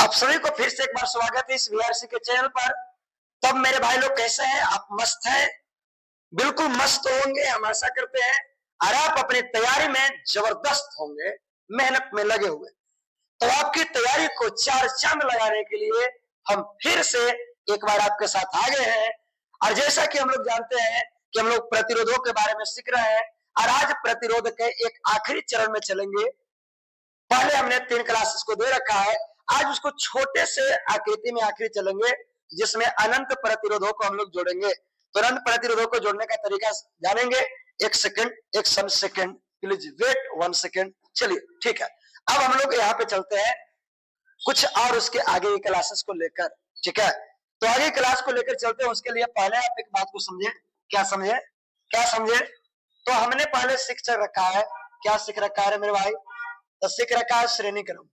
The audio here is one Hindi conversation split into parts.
आप सभी को फिर से एक बार स्वागत है इस वीआरसी के चैनल पर। तब मेरे भाई लोग कैसे हैं? आप मस्त हैं? बिल्कुल मस्त होंगे, हम आशा करते हैं। और आप अपनी तैयारी में जबरदस्त होंगे, मेहनत में लगे हुए। तो आपकी तैयारी को चार चांद लगाने के लिए हम फिर से एक बार आपके साथ आ गए हैं। और जैसा कि हम लोग जानते हैं कि हम लोग प्रतिरोधों के बारे में सीख रहे हैं और आज प्रतिरोध के एक आखिरी चरण में चलेंगे। पहले हमने 3 क्लासेस को दे रखा है, आज उसको छोटे से आकृति में आखिरी चलेंगे जिसमें अनंत प्रतिरोधों को हम लोग जोड़ेंगे। तो अनंत प्रतिरोधों को जोड़ने का तरीका जानेंगे। एक सम सेकंड, प्लीज वेट 1 सेकंड। चलिए ठीक है, अब हम लोग यहाँ पे चलते हैं कुछ और उसके आगे की क्लासेस को लेकर। ठीक है, तो आगे क्लास को लेकर चलते हैं। उसके लिए पहले आप एक बात को समझे। क्या समझे? तो हमने पहले सीख रखा है, क्या सीख रखा है मेरे भाई? तो सीख रखा है श्रेणी क्रम।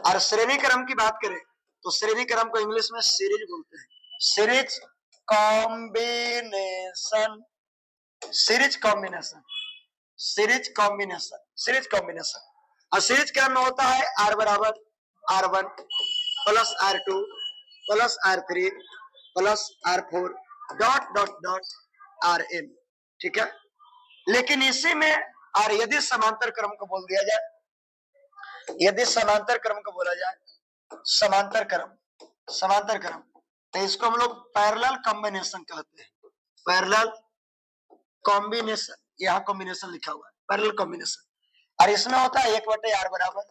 और श्रेणी क्रम की बात करें तो श्रेणी क्रम को इंग्लिश में सीरीज बोलते हैं। Series combination. और सीरीज क्रम में होता है R बराबर R1 plus R2 plus R3 plus R4 dot dot dot Rn। ठीक है, लेकिन इसी में और यदि समांतर क्रम को बोल दिया जाए, समांतर क्रम, तो इसको हम लोग पैरेलल कॉम्बिनेशन कहते हैं। पैरेलल कॉम्बिनेशन, यहाँ कॉम्बिनेशन लिखा हुआ है, पैरेलल कॉम्बिनेशन। और इसमें होता है 1/R बराबर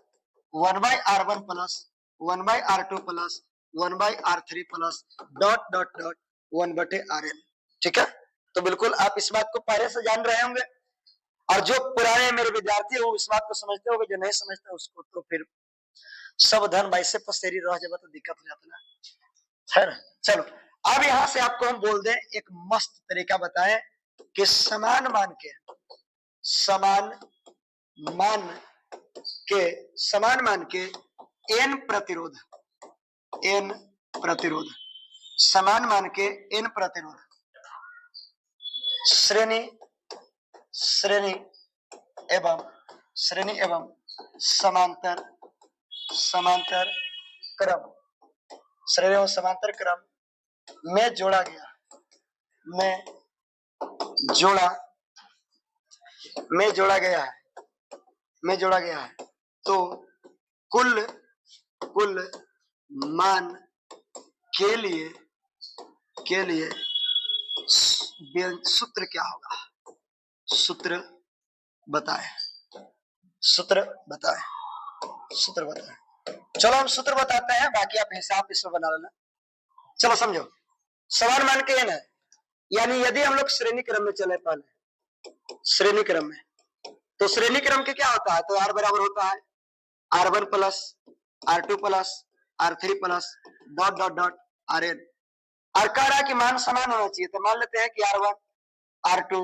1/R1 plus 1/R2 plus 1/R3 plus dot dot dot 1/Rn। ठीक है, तो बिल्कुल आप इस बात को पहले से जान रहे होंगे। और जो पुराने मेरे विद्यार्थी हो इस बात को समझते होंगे, जो नहीं समझते उसको तो फिर सब धन वैसे पसेरी रह जाए तो दिक्कत हो जाता है ना। चलो, अब यहां से आपको हम बोल दें, एक मस्त तरीका बताएं कि समान मान के n प्रतिरोध, समान मान के n प्रतिरोध श्रेणी एवं समांतर क्रम, श्रेणी एवं समांतर क्रम में जोड़ा गया है तो कुल मान के लिए सूत्र क्या होगा? सूत्र बताएं। चलो हम सूत्र बताते हैं, बाकी आप हिसाब इसमें बना लेना। चलो समझो, समान मान के n है, यानी यदि हम लोग श्रेणी क्रम में चले, पहले श्रेणी क्रम में, तो श्रेणी क्रम के क्या होता है? तो R बराबर होता है R1 plus R2 plus R3 plus dot dot dot Rn। और कह रहा है कि मान समान होना चाहिए, तो मान लेते हैं कि R1 R2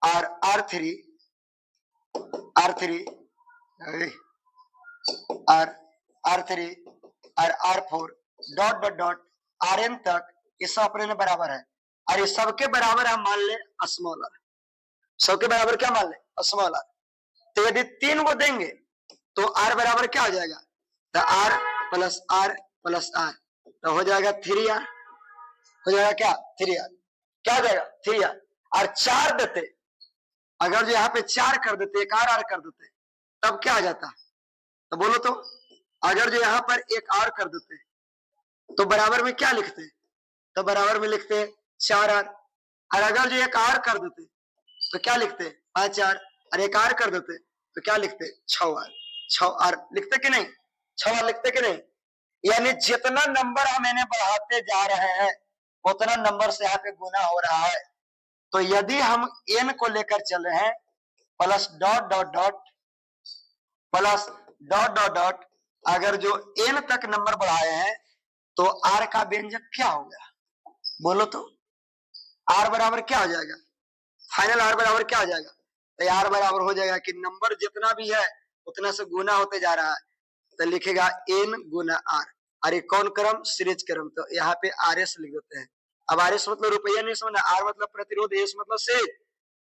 और R3 और R4 dot dot dot Rn तक ये सब अपने में बराबर है। और ये सबके बराबर हम मान ले स्मॉल r। सबके बराबर क्या मान ले? Small r। तो यदि 3 को देंगे तो R बराबर क्या हो जाएगा? तो R plus R plus R, तो हो जाएगा 3R। हो जाएगा क्या? 3R। क्या हो जाएगा? 3R। और 4 देते, अगर जो यहाँ पे 4 कर देते, एक R कर देते, तब क्या आ जाता? तो बोलो तो, अगर जो यहाँ पर एक R कर देते तो बराबर में क्या लिखते? तो बराबर में लिखते 4R। और अगर जो एक R कर देते तो क्या लिखते? 5R। और एक R कर देते तो क्या लिखते? 6R लिखते कि नहीं? 6R लिखते कि नहीं? यानी जितना नंबर हम इन्हें बढ़ाते जा रहे हैं उतना नंबर से यहाँ पे गुना हो रहा है। तो यदि हम n को लेकर चल रहे हैं plus dot dot dot plus dot dot dot, अगर जो n तक नंबर बढ़ाए हैं तो r का व्यंजक क्या होगा? बोलो तो, r बराबर क्या हो जाएगा? फाइनल r बराबर क्या हो जाएगा? तो r बराबर हो जाएगा कि नंबर जितना भी है उतना से गुना होते जा रहा है, तो लिखेगा n गुना r। और ये कौन क्रम? सीरीज क्रम। तो यहाँ पे RS लिख देते हैं। अब RS मतलब रुपया नहीं समझना, R मतलब प्रतिरोध, S मतलब सीरीज।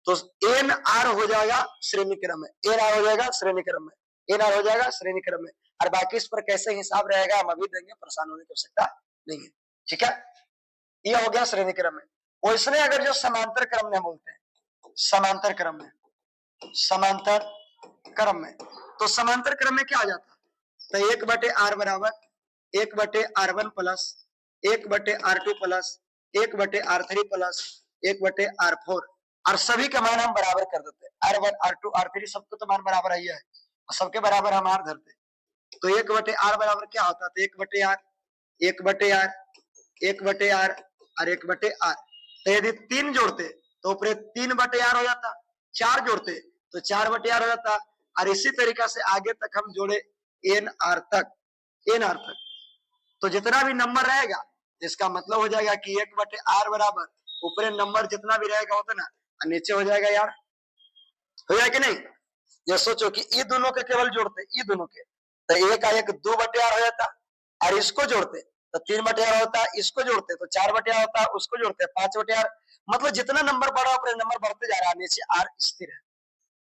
तो NR हो जाएगा श्रेणी क्रम में, NR हो जाएगा श्रेणी क्रम में। एन आर हो जाएगा श्रेणी क्रम में। और बाकी इस पर कैसे हिसाब रहेगा हम अभी देंगे, परेशान होने की आवश्यकता नहीं है। ठीक है, ये हो गया श्रेणी क्रम में। वैसे अगर जो समांतर क्रम में बोलते हैं, समांतर क्रम में, समांतर क्रम में, तो समांतर क्रम में क्या आ जाता है, तो 1/r बराबर 1/r1 plus 1/r2 plus 1/r3 plus 1/r4, और सभी का मान हम बराबर कर देते हैं। R1 R2 R3 सबको तो मान बराबर ही है, सबके बराबर हम R धरते। तो 1/r बराबर क्या होता है, 1/r 1/r 1/r और 1/r। तो यदि 3 जोड़ते तो ऊपर 3/r हो जाता, 4 जोड़ते तो 4/r हो जाता, और इसी तरीका से आगे तक हम जोड़े nr तक, nr तक। तो जितना भी नंबर रहेगा इसका मतलब हो जाएगा कि 1/r बराबर ऊपर नंबर जितना भी रहेगा उतना, और नीचे हो जाएगा यार, हो जाएगा कि नहीं। ये सोचो कि ये दोनों के केवल जोड़ते, ये दोनों के, तो 1 2/r हो जाता, और इसको जोड़ते तो 3/r होता, इसको जोड़ते तो 4/r होता, उसको जोड़ते 5/r। मतलब जितना नंबर बढ़ा ऊपर नंबर बढ़ते जा रहा है, नीचे r स्थिर है।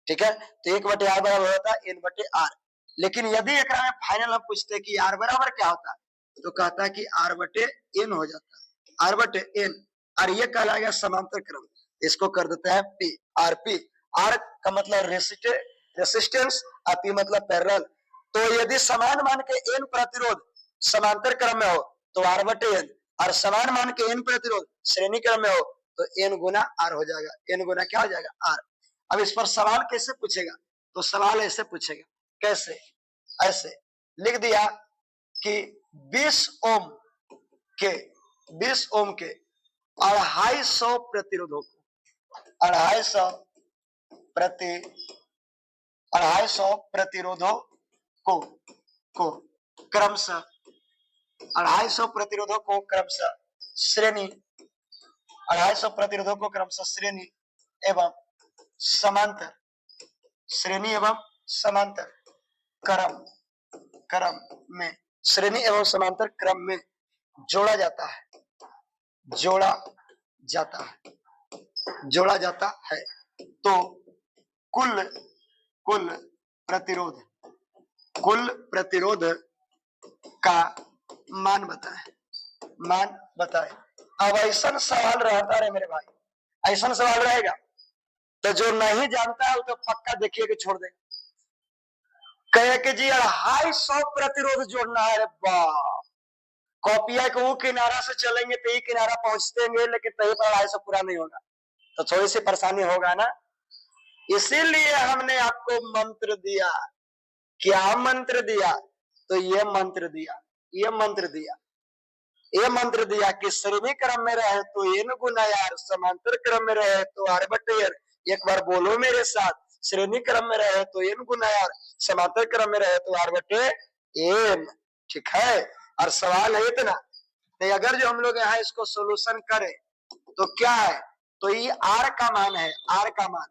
ठीक है, तो 1/r बराबर होता है n/r। लेकिन यदि एक फाइनल हम पूछते कि r बराबर क्या होता, तो कहता है कि r/n हो जाता है, r/n, और ये कहलाएगा समांतर क्रम। इसको कर देते हैं p, rp। r का मतलब रेसिस्टेंस, और p मतलब पैरेलल। तो यदि समान मान के n प्रतिरोध समांतर क्रम में हो तो r/n, और समान मान के n प्रतिरोध श्रेणी क्रम में हो तो n गुना r हो जाएगा, n गुना क्या हो जाएगा, r। अब इस पर सवाल कैसे पूछेगा, तो सवाल ऐसे पूछेगा, कैसे, ऐसे लिख दिया कि 20 ओम के 250 प्रतिरोधों को 250 प्रतिरोधों को क्रमशः 250 प्रतिरोधों को क्रमशः श्रेणी 250 प्रतिरोधों को क्रमशः श्रेणी एवं समांतर, श्रेणी एवं समांतर क्रम में, श्रेणी एवं समांतर क्रम में जोड़ा जाता है, जोड़ा जाता है। तो कुल प्रतिरोध का मान बताए। अब ऐसा सवाल रहता है मेरे भाई, ऐसा सवाल रहेगा तो जो नहीं जानता है वो तो पक्का देखिए कि छोड़ देगा। कहे कि जी 250 प्रतिरोध जोड़ना है, वाह, कॉपिया के वो किनारा से चलेंगे तो ये किनारा पहुंचतेंगे, लेकिन तही पर 250 पूरा नहीं होगा, तो थोड़ी सी परेशानी होगा ना। इसीलिए हमने आपको मंत्र दिया, क्या मंत्र दिया, तो ये मंत्र दिया कि श्रेणी क्रम में रहे तो n गुना r, समांतर क्रम में रहे तो r/n। एक बार बोलो मेरे साथ, श्रेणी क्रम में रहे तो n गुना r, समांतर क्रम में रहे तो r/n। ठीक है, और सवाल है इतना, तो अगर जो हम लोग यहाँ इसको सोल्यूशन करें तो क्या है, तो ये r का मान है, r का मान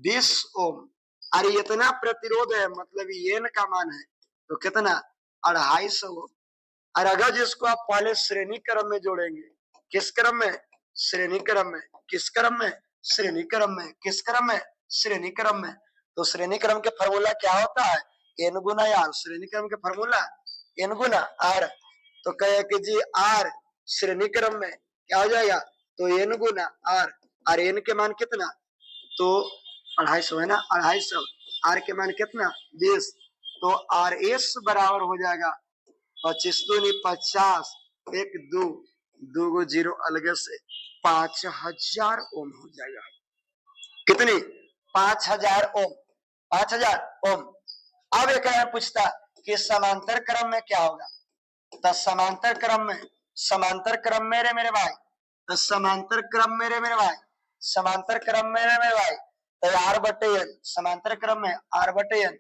20 ओम, और इतना प्रतिरोध है, मतलब n का मान है तो कितना 250 ओम। और अगर जिसको आप पहले श्रेणी क्रम में जोड़ेंगे, किस क्रम में, श्रेणी क्रम में, किस क्रम में, श्रेणी क्रम में, किस क्रम में, श्रेणी क्रम में, तो श्रेणी क्रम के फॉर्मूला क्या होता है, n गुना r। श्रेणी क्रम के फॉर्मूला n गुना r, तो कहे कि जी r श्रेणी क्रम में क्या हो जाएगा, तो n गुना r, और n के मान कितना, तो 250 है ना, 250, r के मान कितना 20, तो RS बराबर हो जाएगा 25 दूनी 50, 1 2 2 0 अलग से 5000 ओम हो जाएगा। कितनी, 5000 ओम, 5000 ओम। अब एक पूछता कि समांतर क्रम में क्या होगा, तो समांतर क्रम में रे मेरे भाई, तो समांतर क्रम में रे मेरे भाई, समांतर क्रम में रे मेरे भाई, तो r/n, समांतर क्रम में r/n,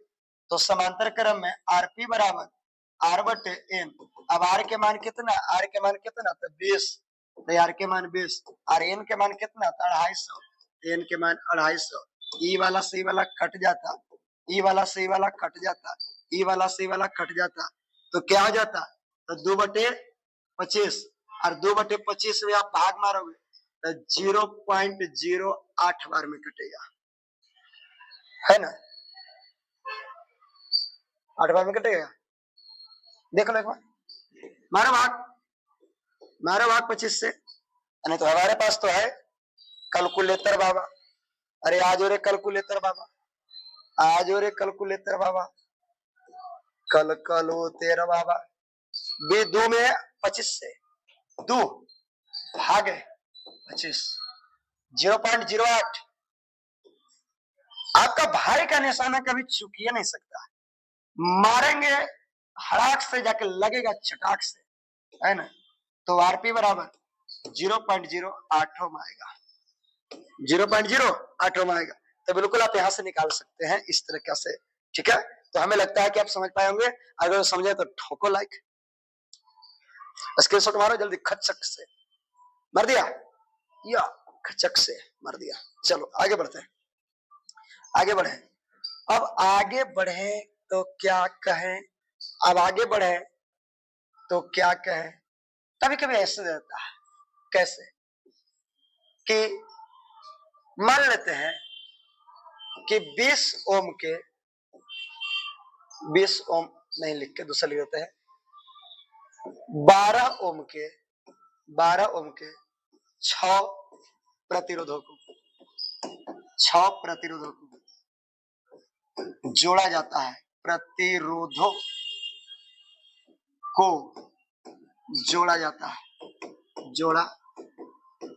तो समांतर क्रम में rp बराबर r/n। अब r के मान कितना, r के मान कितना, तो 20, तो r के मान 20, और n के मान कितना, 250, n के मान 250। ई वाला सी वाला कट जाता, ई वाला सी वाला कट जाता, ई वाला सी वाला कट जाता, तो क्या हो जाता, तो 2/25, और 2/25 में आप भाग मारोगे तो 0.08 बार में कटेगा, है ना। 8 भाग में कटेगा, देख लो एक बार, मारो भाग 25 से। नहीं तो हमारे पास तो है कैलकुलेटर बाबा। अरे आज हो रे कैलकुलेटर बाबा, आज हो रे कैलकुलेटर बाबा, कल तेरा बाबा। बी दो में 25 से, दो भागे 25, 0.08। आपका भाई का निशाना कभी चूकिए नहीं सकता, मारेंगे हड़ाक से जाके लगेगा चटाक से, है ना। तो आरपी बराबर 0.08 ओम आएगा, 0.08 ओम आएगा। तो बिल्कुल आप यहां से निकाल सकते हैं इस तरीके से, ठीक है। तो हमें लगता है कि आप समझ पाए होंगे, अगर समझे तो ठोको लाइक, स्क्रीनशॉट मारो जल्दी, खचक से मार दिया या खचक से मार दिया। चलो आगे बढ़ते हैं, आगे बढ़े। अब आगे बढ़े तो क्या कहें, अब आगे बढ़े तो क्या कहें। कभी कभी ऐसे रहता है, कैसे कि मान लेते हैं कि 20 ओम के, 20 ओम नहीं लिख के दूसरा लिख देते हैं, 12 ओम के, 12 ओम के 6 प्रतिरोधों को, 6 प्रतिरोधों को जोड़ा जाता है, प्रतिरोधों को जोड़ा जाता है, जोड़ा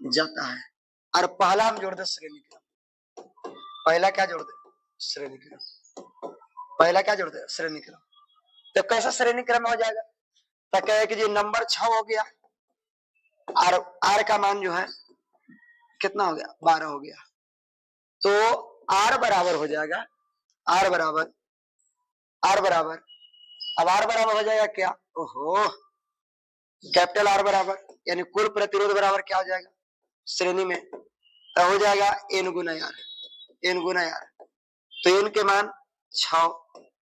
जाता है। और पहला हम जोड़ दे श्रेणी क्रम, पहला क्या जोड़ दे, श्रेणी क्रम, पहला क्या जोड़ दे, श्रेणी क्रम। तो कैसा श्रेणी क्रम हो जाएगा, तो कहे कि जी नंबर 6 हो गया, और आर का मान जो है कितना हो गया, 12 हो गया। तो आर बराबर हो जाएगा, आर बराबर, आर बराबर, अब आर बराबर हो जाएगा क्या, ओहो, कैपिटल आर बराबर यानी कुल प्रतिरोध बराबर क्या हो जाएगा श्रेणी में, तो हो जाएगा एन गुना आर, एन गुना आर। तो एन के मान 6,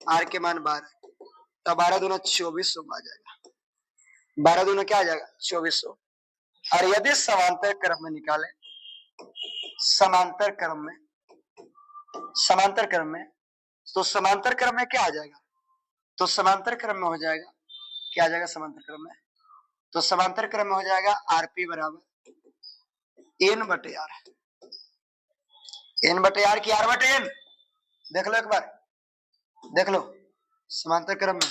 आर के मान 12, तो 12 दूना 2400 आ जाएगा, 12 दूना क्या आ जाएगा 2400। और यदि समांतर क्रम में निकाले, समांतर क्रम में, समांतर क्रम में, तो समांतर क्रम में क्या आ जाएगा, तो समांतर क्रम में हो जाएगा, क्या आ जाएगा समांतर क्रम में, तो समांतर क्रम में हो जाएगा आरपी बराबर एन बटे आर, एन बटे आर की आर बटे एन, देख लो एक बार, देख लो समांतर क्रम में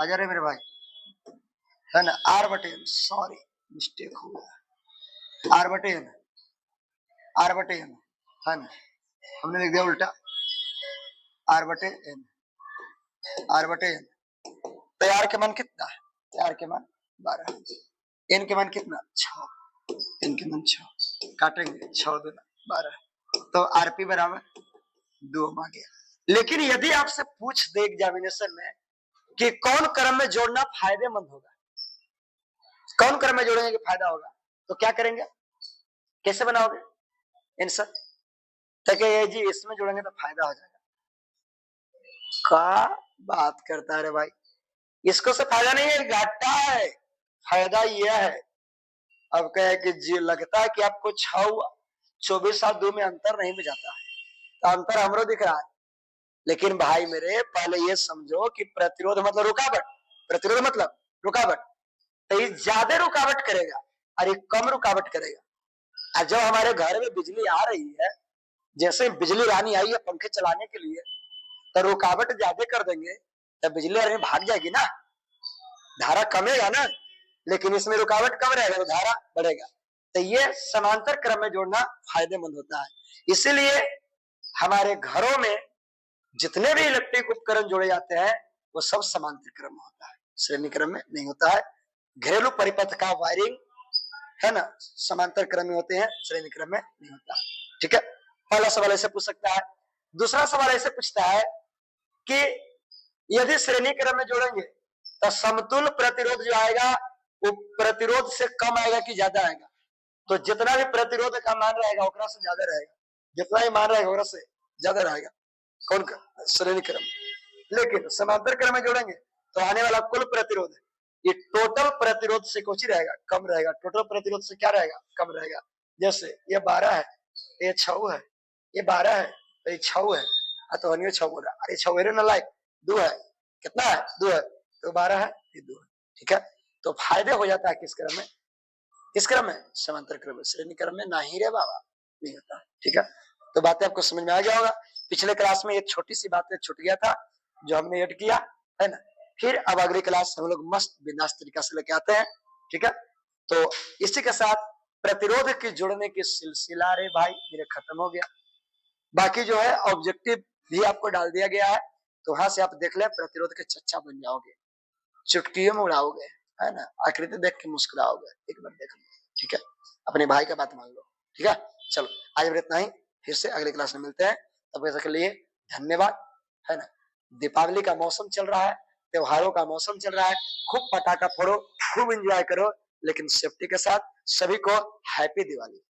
आ जा रहे मेरे भाई, है ना, आर बटे एन, सॉरी मिस्टेक हो गया, आर बटे एन, आर बटे एन, है ना, हमने लिख दिया उल्टा, आर बटे एन, आर बटे एन। तो आर के मान कितना है, आर के मान 12, एन के मान कितना 6, एन के मान 6, काटेंगे 6 दूना 12, तो आरपी बराबर 2 आ गया। लेकिन यदि आपसे पूछ दे एग्जामिनेशन में कि कौन क्रम में जोड़ना फायदेमंद होगा, कौन क्रम में जोड़ेंगे कि फायदा होगा, तो क्या करेंगे, कैसे बनाओगे आंसर, तो ये जी इसमें जोड़ेंगे तो फायदा हो जाएगा। क्या बात करता है रे भाई, इसको से फायदा नहीं है, घाटा है, फायदा यह है। अब कहे कि जी लगता है कि आपको 24 और 2 में अंतर नहीं बुझाता है, तो अंतर हमरो दिख रहा है, लेकिन भाई मेरे पहले ये समझो कि प्रतिरोध मतलब रुकावट, प्रतिरोध मतलब रुकावट, तो ये ज्यादा रुकावट करेगा और ये कम रुकावट करेगा। और जब हमारे घर में बिजली आ रही है, जैसे बिजली रानी आई है पंखे चलाने के लिए, तो रुकावट ज्यादा कर देंगे तो बिजली रानी भाग जाएगी ना, धारा कमेगा ना, लेकिन इसमें रुकावट कम रहेगा तो धारा बढ़ेगा। तो ये समांतर क्रम में जोड़ना फायदेमंद होता है। इसीलिए हमारे घरों में जितने भी इलेक्ट्रिक उपकरण जोड़े जाते हैं वो सब समांतर क्रम में होता है, श्रेणी क्रम में नहीं होता है। घरेलू परिपथ का वायरिंग है ना समांतर क्रम में होते हैं, श्रेणी क्रम में नहीं होता। ठीक है, पहला सवाल ऐसे पूछ सकता है। दूसरा सवाल ऐसे पूछता है कि यदि श्रेणी क्रम में जोड़ेंगे तो समतुल्य प्रतिरोध जो आएगा वो प्रतिरोध से कम आएगा कि ज्यादा आएगा, तो जितना भी प्रतिरोध का मान रहेगा उतना से ज्यादा रहेगा, जितना ही मान रहेगा उतना से ज्यादा रहेगा कौन का श्रेणी क्रम। लेकिन समांतर क्रम में जोड़ेंगे तो आने वाला कुल प्रतिरोध ये टोटल प्रतिरोध से कुछ ही रहेगा, कम रहेगा, टोटल प्रतिरोध से क्या रहेगा, कम रहेगा। जैसे ये 12 है, ये 6 है, ये 12 है तो ये 6 है, तो 6 बोला, अरे 6 ना लाइक 2 है, कितना है 2 है, तो 12 है, ये 2 है। ठीक है, तो फायदे हो जाता है किस क्रम में, किस क्रम में, समांतर क्रम में। श्रेणी क्रम में नहीं रे बाबा, नहीं होता। ठीक है, तो बातें आपको समझ में आ गया होगा। पिछले क्लास में एक छोटी सी बातें छूट गया था जो हमने ऐड किया है ना। फिर अब अगली क्लास हम लोग मस्त बिंदास तरीका से लेके आते हैं। ठीक है, तो इसी के साथ प्रतिरोध के जुड़ने की सिलसिला रे भाई मेरे खत्म हो गया। बाकी जो है ऑब्जेक्टिव भी आपको डाल दिया गया है, तो वहां से आप देख ले, प्रतिरोध के चच्चा बन जाओगे, चुटकियों में उड़ाओगे, है ना, आकृति देख के मुस्कुराओगे, एक बार देख लो। ठीक है, अपने भाई का बात मान लो। ठीक है, चलो आज इतना ही, फिर से अगले क्लास में मिलते हैं। तब तक के लिए धन्यवाद, है ना। दीपावली का मौसम चल रहा है, त्योहारों का मौसम चल रहा है, खूब पटाखा फोड़ो, खूब एंजॉय करो, लेकिन सेफ्टी के साथ। सभी को हैप्पी दिवाली।